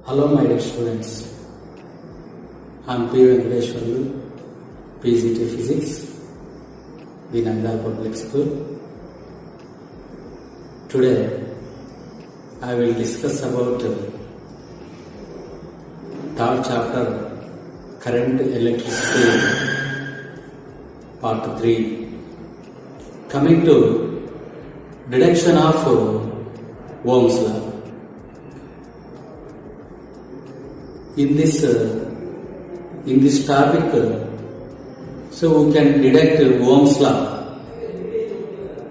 Hello my dear students, I am P. Venkateshwarlu, PGT Physics, Vinandar Public School. Today I will discuss about third chapter, Current Electricity, Part 3. Coming to deduction of Ohm's law. In this topic, so we can deduct Ohm's law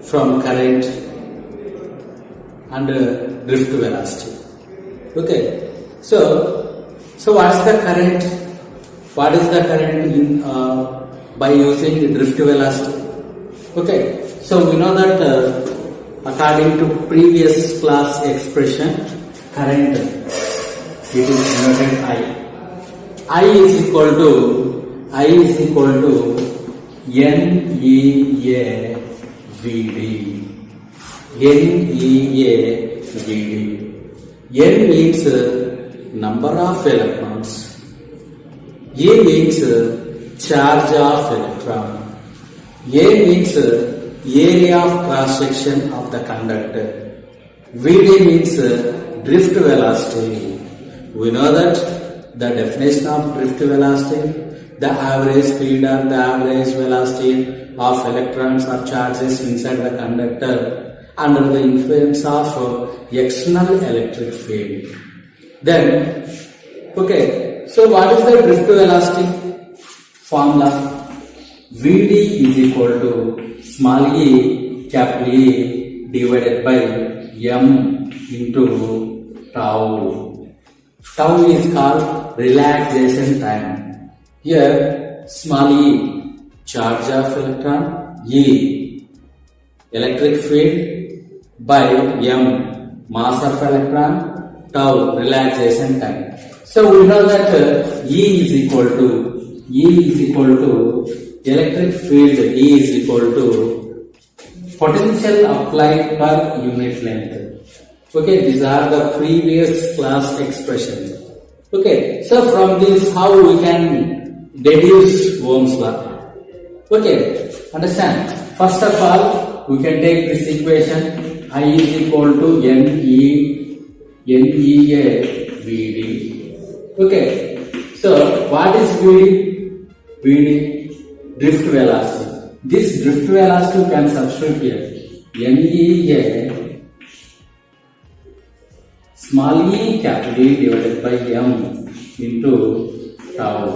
from current and drift velocity. Okay, so what is the current? What is the current in by using drift velocity? Okay, so we know that according to previous class expression, current, it is denoted I. I is equal to NEA VD. NEA VD. N means number of electrons. E means charge of electron. A means area of cross section of the conductor. VD means drift velocity. We know that the definition of drift velocity, the average speed or the average velocity of electrons or charges inside the conductor under the influence of external electric field. Then, okay, so what is the drift velocity formula? Vd is equal to small e, capital E divided by m into tau. Tau is called relaxation time. Here, small e, charge of electron, E, electric field, by m, mass of electron, tau, relaxation time. So we know that E is equal to electric field, E is equal to potential applied per unit length. Okay, these are the previous class expressions. Okay, so from this how we can deduce Ohm's law. Okay, understand? First of all, we can take this equation I is equal to NEA VD. Okay, so what is VD? VD, drift velocity. This drift velocity can substitute here. NEA small e capital E divided by m into tau.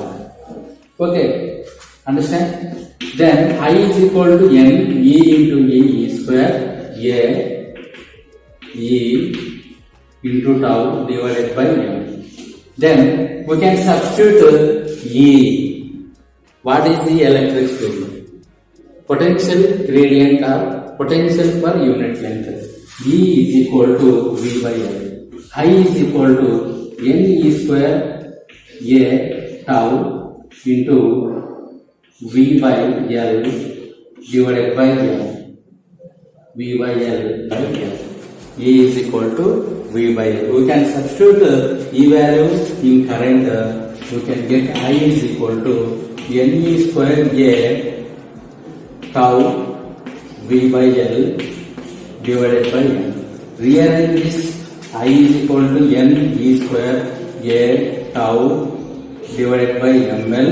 Okay, understand? Then I is equal to n e into e square a e into tau divided by m. Then we can substitute E. What is the electric field? Potential gradient or potential per unit length. E is equal to V by L. I is equal to N E square A tau into V by L divided by M. V by L by M. E is equal to V by L. We can substitute E value in current. We can get I is equal to N E square A tau V by L divided by M. Rearrange this. I is equal to N E square A tau divided by ML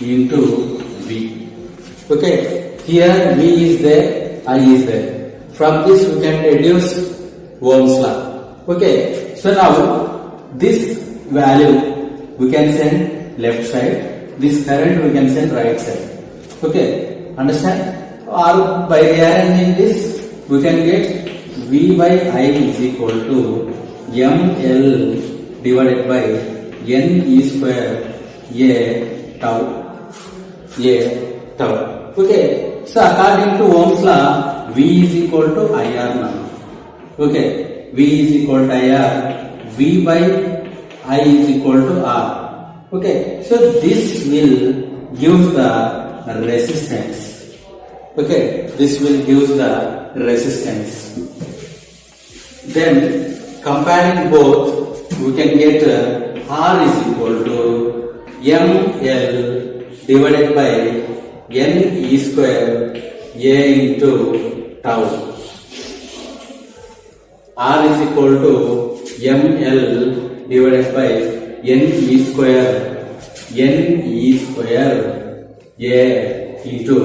into V. Okay, here V is there, I is there. From this we can deduce Ohm's law. Okay, so now this value we can send left side, this current we can send right side. Okay, understand? Or by rearranging this we can get V by I is equal to ML divided by N E square A tau. Okay, so according to Ohm's law, V is equal to IR now. Okay, V is equal to IR, V by I is equal to R. Okay, so this will give the resistance. Okay, this will give the resistance. Then comparing both, we can get R is equal to ml divided by n e square a into tau. R is equal to ml divided by n e square a into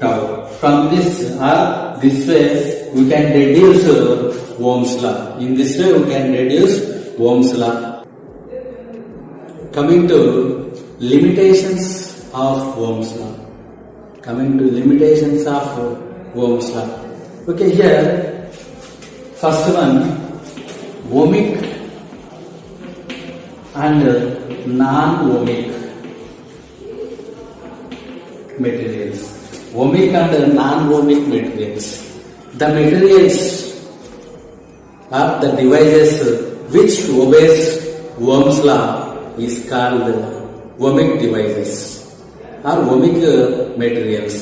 tau. From this way we can reduce Ohm's law. In this way we can reduce Ohm's law. Coming to limitations of Ohm's law. Okay, here first one, ohmic and non-ohmic materials. Ohmic and non-ohmic materials. The materials are the devices which obeys Ohm's law is called ohmic devices or ohmic materials.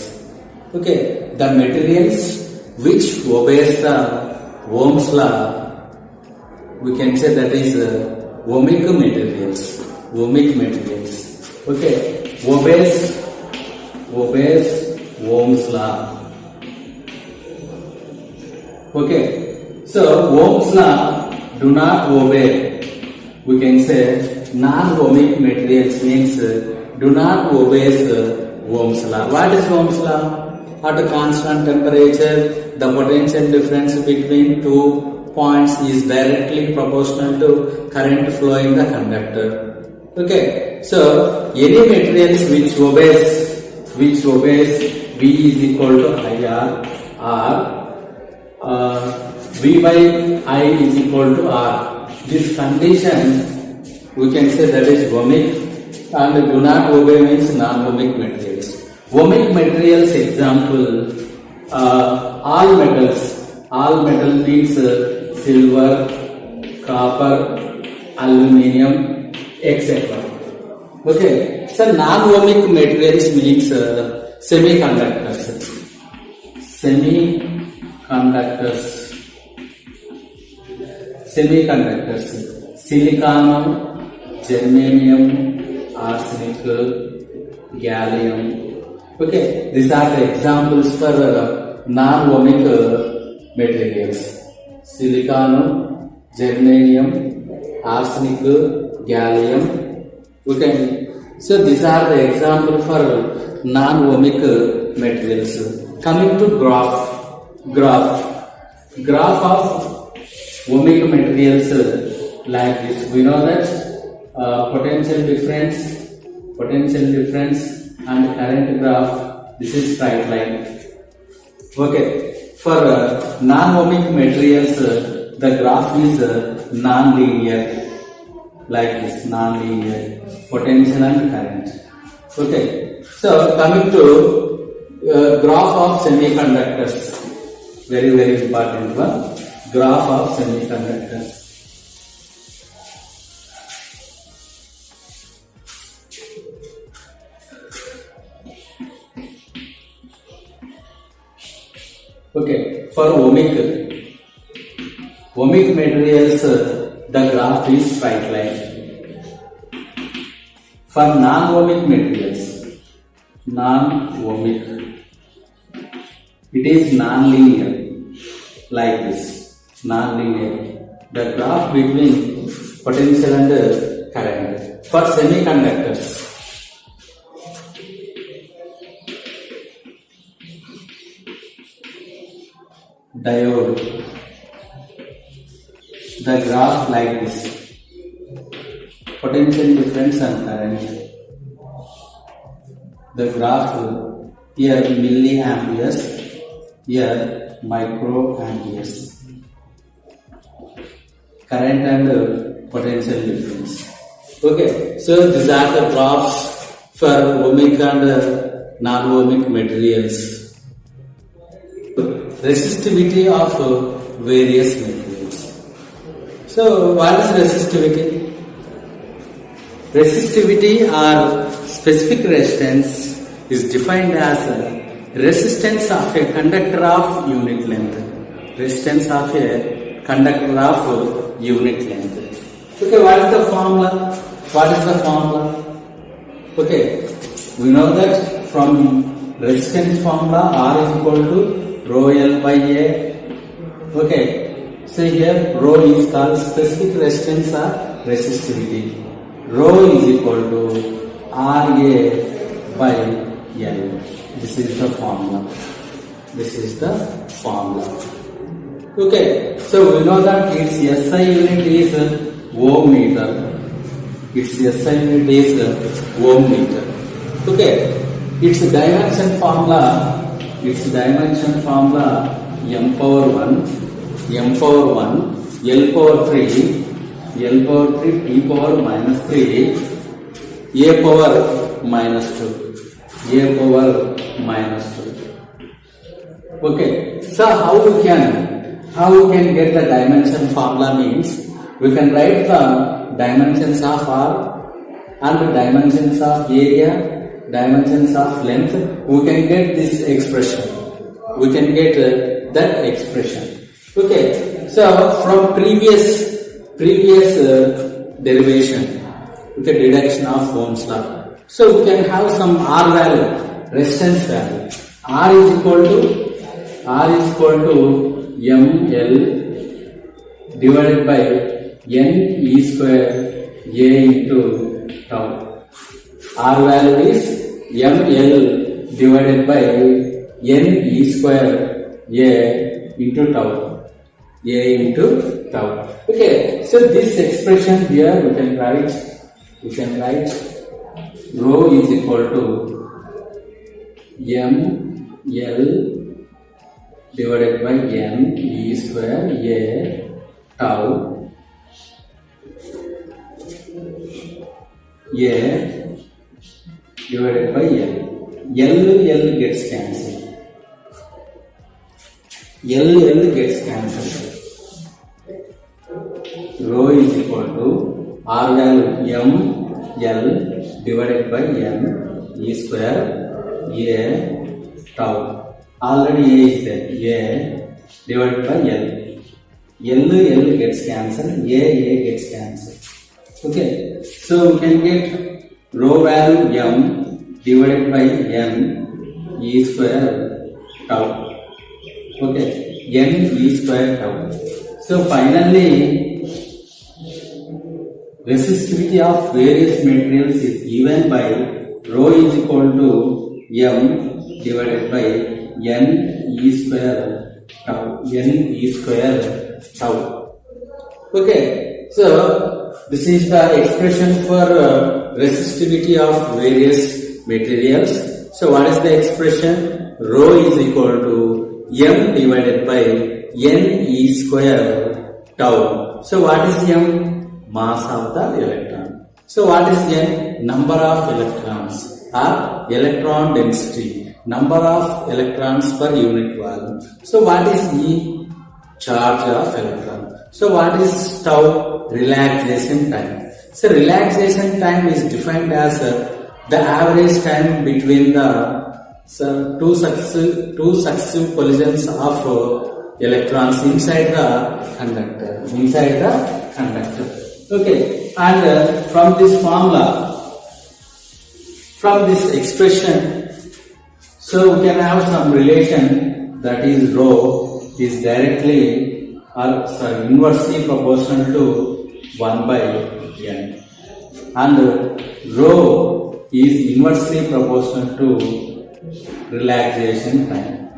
Okay, the materials which obeys the Ohm's law, we can say that is ohmic materials. Okay, obeys Ohm's law. Okay, so Ohm's law do not obey. We can say non-ohmic materials means do not obey Ohm's law. What is Ohm's law? At a constant temperature, the potential difference between two points is directly proportional to current flow in the conductor. Okay, so any materials which obeys V is equal to IR or V by I is equal to R. This condition we can say that is ohmic, and do not obey means non-ohmic materials. Ohmic materials example, all metals. All metal means silver, copper, aluminium, etc. Okay, so non-ohmic materials means semiconductors. Silicon, germanium, arsenic, gallium. Okay, these are the examples for non-ohmic materials. Silicon, germanium, arsenic, gallium. Okay, so these are the examples for non-ohmic materials. Coming to graph of ohmic materials like this. We know that potential difference and current graph, this is straight line. Okay, for non-ohmic materials the graph is non-linear, like this, non-linear, potential and current. Okay, so coming to graph of semiconductors, very important one, graph of semiconductors. Okay, for ohmic materials, the graph is straight line. For non-ohmic materials, it is non-linear, like this, non-linear. The graph between potential and current. For semiconductors, diode, the graph like this, potential difference and current. The graph here milliamperes, here microamperes. Current and potential difference. Okay, so these are the graphs for ohmic and non-ohmic materials. Resistivity of various materials. So what is resistivity? Resistivity or specific resistance is defined as resistance of a conductor of unit length. Resistance of a conductor of unit length. Okay, what is the formula? What is the formula? Okay, we know that from resistance formula R is equal to rho L by A. Okay, so here rho is called specific resistance or resistivity. Rho is equal to RA by L. This is the formula. This is the formula. Okay, so we know that its SI unit is ohm meter. Its SI unit is ohm meter. Okay, its dimension formula m power 1, L power 3, P power minus 3, A power minus 2, A power minus 2. Okay, so how we can get the dimension formula means we can write the dimensions of R and the dimensions of area, dimensions of length. We can get this expression. We can get that expression. Okay, so from previous derivation, with the deduction of Ohm's law. So we can have some R value, resistance value. R is equal to ML divided by N E square A into tau. R value is ML divided by N E square A into tau. A into tau. Okay, so this expression here we can write rho is equal to ML divided by N E square A tau A divided by L gets cancelled. L gets cancelled. Rho is equal to R value ML divided by N E square A tau. Already A is there. A divided by L gets cancelled. A gets cancelled. Okay, so we can get rho value M divided by N E square tau. Okay, N E square tau. So finally, resistivity of various materials is given by rho is equal to M divided by N E square tau. N E square tau. Okay, so this is the expression for resistivity of various materials. So what is the expression? Rho is equal to M divided by N E square tau. So what is M? Mass of the electron. So what is N? Number of electrons or electron density. Number of electrons per unit volume. So what is E? Charge of electron. So what is tau? Relaxation time. So relaxation time is defined as the average time between the two successive collisions of electrons inside the conductor. Okay, and from this formula, from this expression, so we can have some relation, that is rho is directly or inversely proportional to 1 by N, and rho is inversely proportional to relaxation time.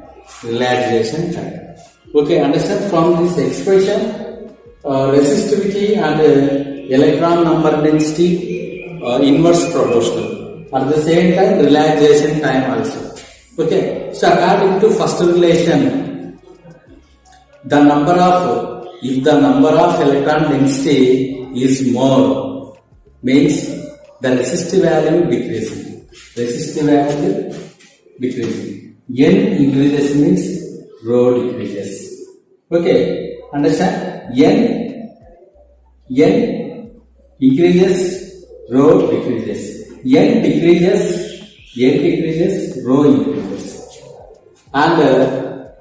Okay, understand from this expression, resistivity and electron number density inverse proportional. At the same time, relaxation time also. Okay, so according to first relation, if the number of electron density is more, means the resistive value decreasing. N increases means rho decreases. Okay, understand? N increases, rho decreases. N decreases, rho increases. And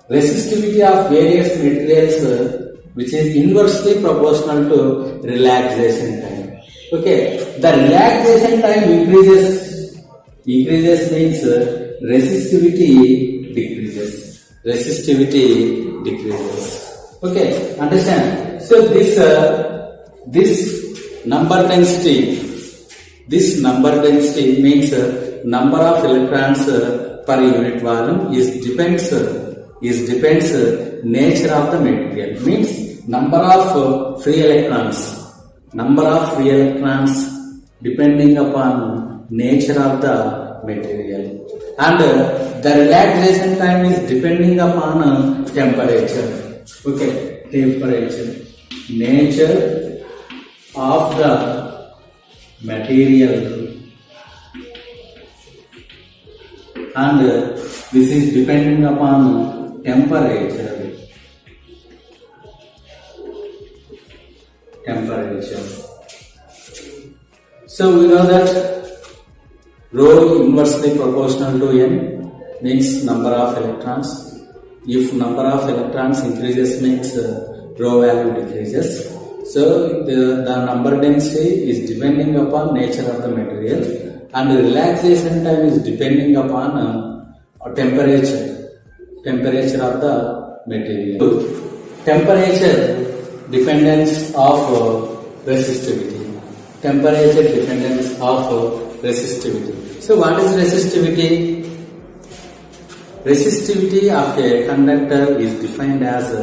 resistivity of various materials which is inversely proportional to relaxation time. Okay, the relaxation time increases means resistivity decreases. Resistivity decreases. Okay, understand? So this number density means number of electrons per unit volume is depends nature of the material, means number of free electrons depending upon nature of the material, and the relaxation time is depending upon temperature. Okay, temperature, nature of the material, and this is depending upon temperature. So we know that rho inversely proportional to n means number of electrons. If number of electrons increases means rho value decreases. So the number density is depending upon nature of the material, and the relaxation time is depending upon temperature of the material. Temperature dependence of resistivity. Temperature dependence of resistivity. So what is resistivity? Resistivity of a conductor is defined as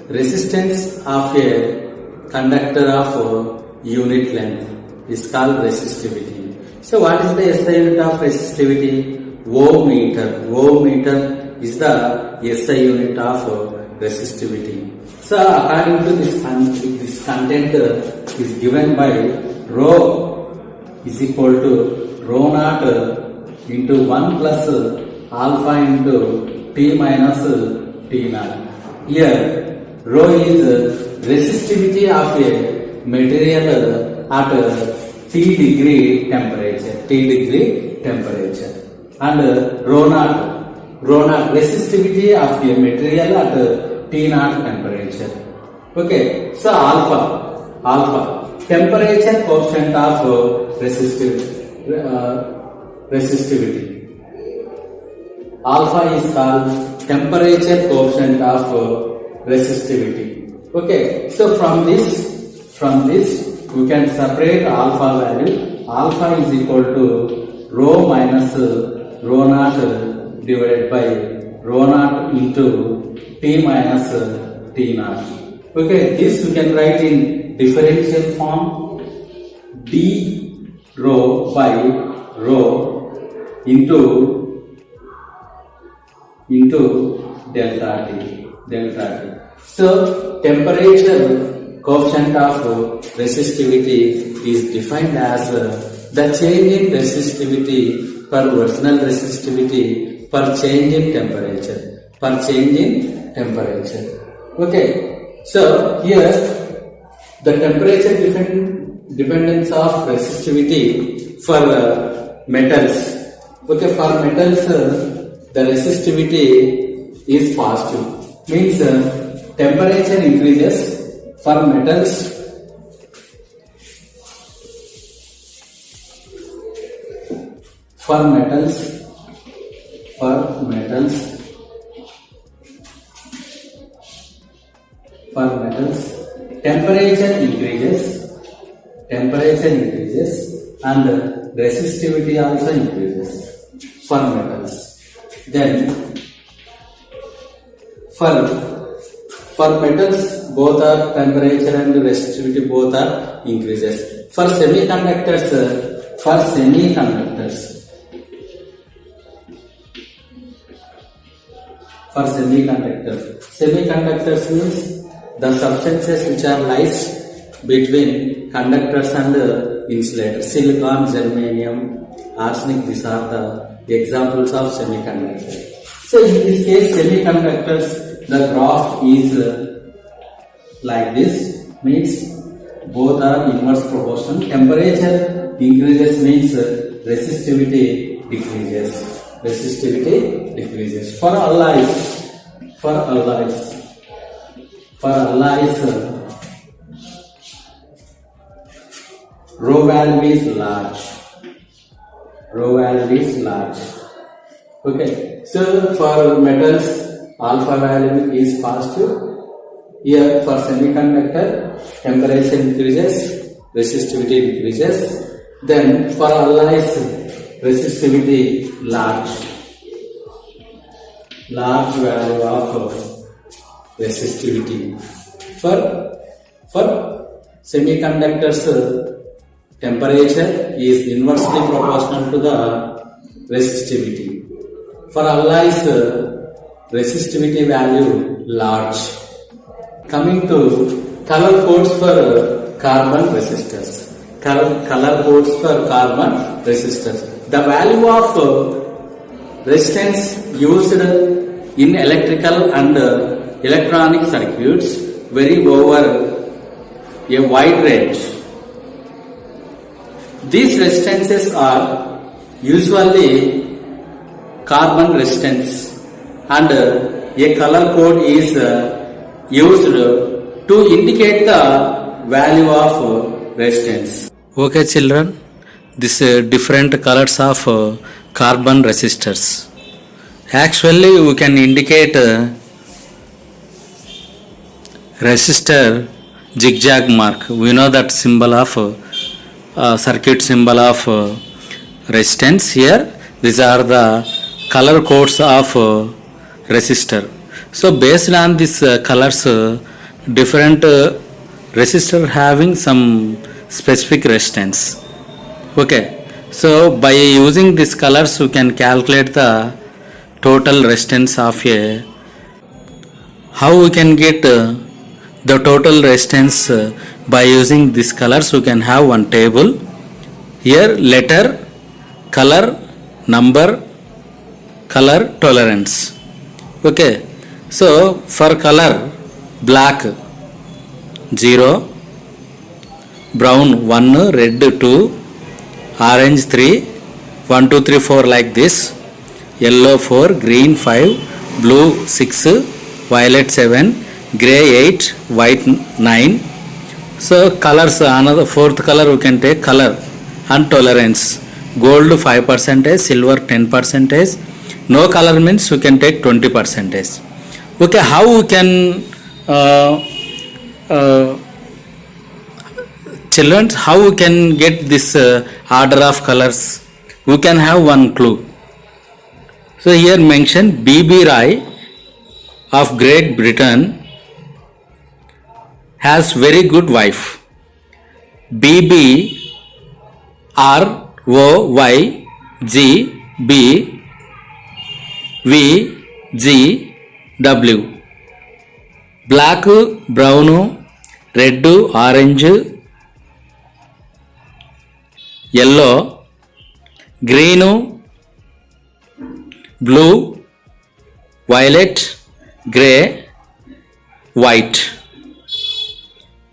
resistance of a conductor of unit length is called resistivity. So what is the SI unit of resistivity? Ohm meter. Ohm meter is the SI unit of resistivity. So according to this content is given by rho is equal to rho naught into 1 plus alpha into t minus t naught. Here rho is resistivity of a material at T degree temperature, and rho naught resistivity of a material at T naught temperature. Okay, so alpha temperature coefficient of resistivity. Alpha is called temperature coefficient of resistivity. Okay, so from this we can separate alpha value. Alpha is equal to rho minus rho naught divided by rho naught into t minus t naught. Okay, this we can write in differential form: d rho by rho into delta t. So temperature coefficient of resistivity is defined as the change in resistivity per original resistivity per change in temperature. Okay, so here the temperature dependence of resistivity for metals. Okay, for metals the resistivity is positive, means temperature increases for metals. Temperature increases and resistivity also increases for metals. Then for metals both are temperature and resistivity both are increases. For semiconductors means the substances which are lies between conductors and insulators. Silicon, germanium, arsenic, these are the examples of semiconductors. So in this case semiconductors, the graph is like this, means both are inverse proportional. Temperature increases means resistivity decreases. For alloys For alloys, rho value is large. Rho value is large. Okay. So for metals, alpha value is positive. Here for semiconductor, temperature increases, resistivity decreases. Then for alloys, resistivity large value of resistivity. For semiconductors, temperature is inversely proportional to the resistivity. For alloys, resistivity value large. Coming to color codes for carbon resistors. Color codes for carbon resistors. The value of resistance used in electrical and electronic circuits vary over a wide range. These resistances are usually carbon resistance, and a color code is used to indicate the value of resistance. Okay children, this different colors of carbon resistors. Actually we can indicate resistor zigzag mark. We know that symbol of circuit symbol of resistance. Here these are the color codes of resistor. So based on these colors, different resistor having some specific resistance. Okay, so by using these colors we can calculate the total resistance of a. How we can get the total resistance by using these colors? We can have one table. Here letter, color, number, color, tolerance. Okay, so for color, black 0, brown 1, red 2, orange 3, 1 2 3 4 like this, yellow 4, green 5, blue 6, violet 7, grey 8, white 9. So colors, another fourth color we can take color and tolerance. Gold 5%, silver 10%. No color means we can take 20%. Okay, how we can children, how we can get this order of colors? We can have one clue. So here mentioned B.B. Roy of Great Britain has very good wife. B.B. R.O.Y. G. B. V. G. W. Black, brown, red, orange, yellow, green, blue, violet, grey, white.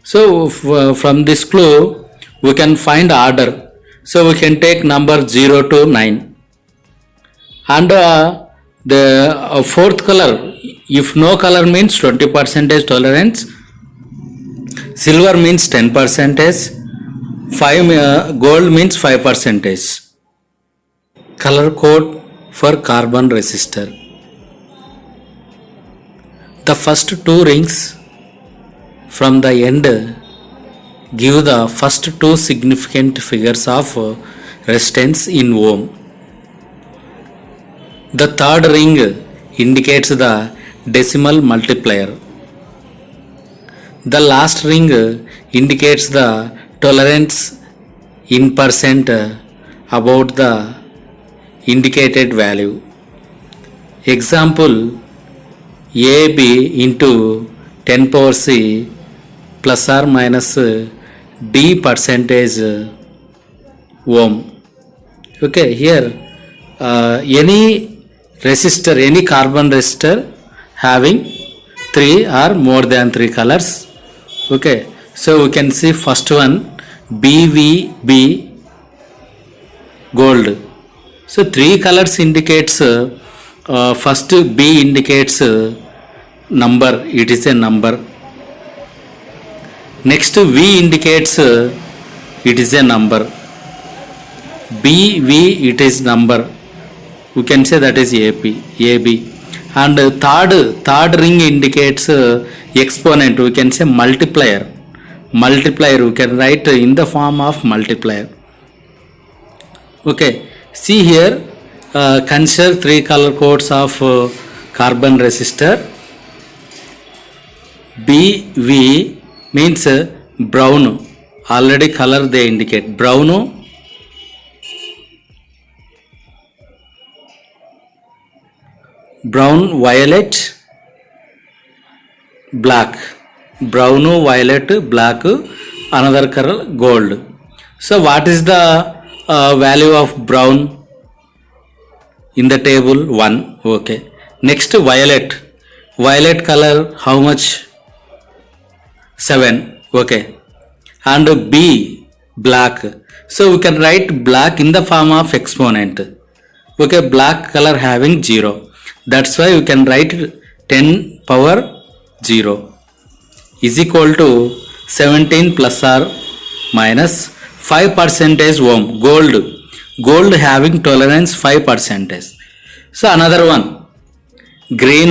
So from this clue we can find order. So we can take number 0 to 9. And the fourth color, if no color means 20% tolerance, silver means 10%, 5 gold means 5%. Color code for carbon resistor. The first two rings from the end give the first two significant figures of resistance in ohm. The third ring indicates the decimal multiplier. The last ring indicates the tolerance in percent about the indicated value. Example, AB into 10 power C plus or minus D percentage ohm. Okay, here any resistor, any carbon resistor having 3 or more than 3 colors. Okay, so we can see first one BVB gold. So 3 colors indicates first B indicates number, it is a number. Next V indicates it is a number. BV it is number. We can say that is AB. And third ring indicates exponent. We can say multiplier. Multiplier we can write in the form of multiplier. Okay. See here. Consider three color codes of carbon resistor. BV means brown. Already color they indicate brown. Brown, violet, black. Brown, violet, black, another color gold. So what is the value of brown in the table? 1. Okay. Next violet. Violet color how much? 7. Okay. And B black. So we can write black in the form of exponent. Okay. Black color having 0. That's why we can write 10 power 0 is equal to 17 plus or minus 5% ohm. Gold having tolerance 5%. So another one. Green,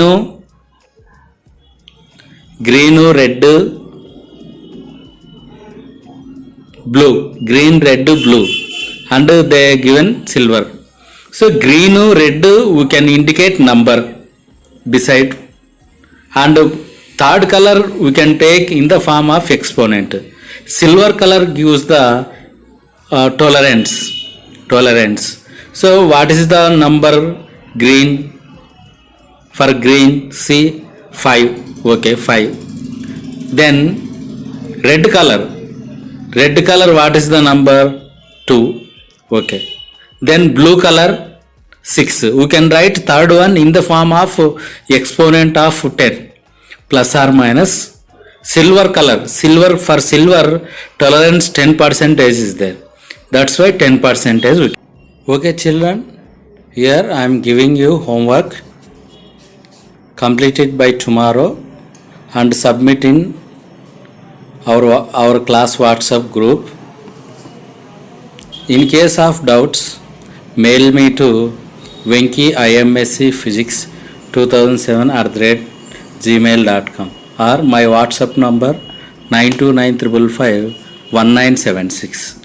red, blue. Green, red, blue. And they given silver. So green, red we can indicate number beside, and third color we can take in the form of exponent. Silver color gives the tolerance. So what is the number green? For green, see 5. Okay, 5. Then red color what is the number? 2. Okay. Then blue color 6. We can write third one in the form of exponent of 10 plus or minus. Silver color, for silver tolerance 10% is there. That's why 10%. Okay children, here I am giving you homework. Complete it by tomorrow and submit in our class WhatsApp group. In case of doubts, mail me to Venki IMSC Physics 2007@gmail.com or my WhatsApp number 9295551976.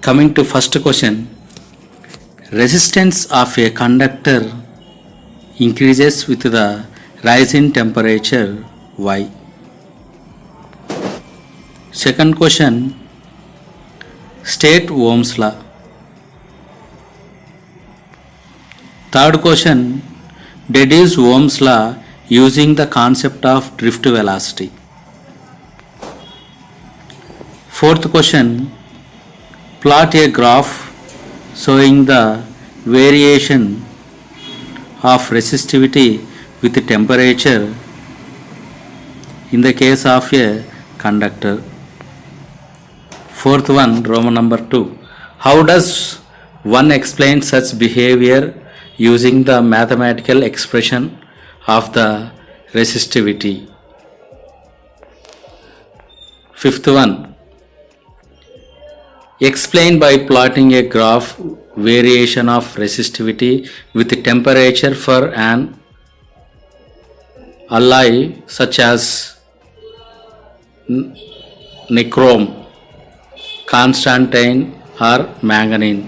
Coming to first question, resistance of a conductor increases with the rise in temperature. Why? Second question, state Ohm's law. Third question, deduce Ohm's law using the concept of drift velocity. Fourth question, plot a graph showing the variation of resistivity with temperature in the case of a conductor. Fourth one, Roman number 2. How does one explain such behavior using the mathematical expression of the resistivity? Fifth one, explain by plotting a graph variation of resistivity with temperature for an alloy such as nichrome, constantine or manganese.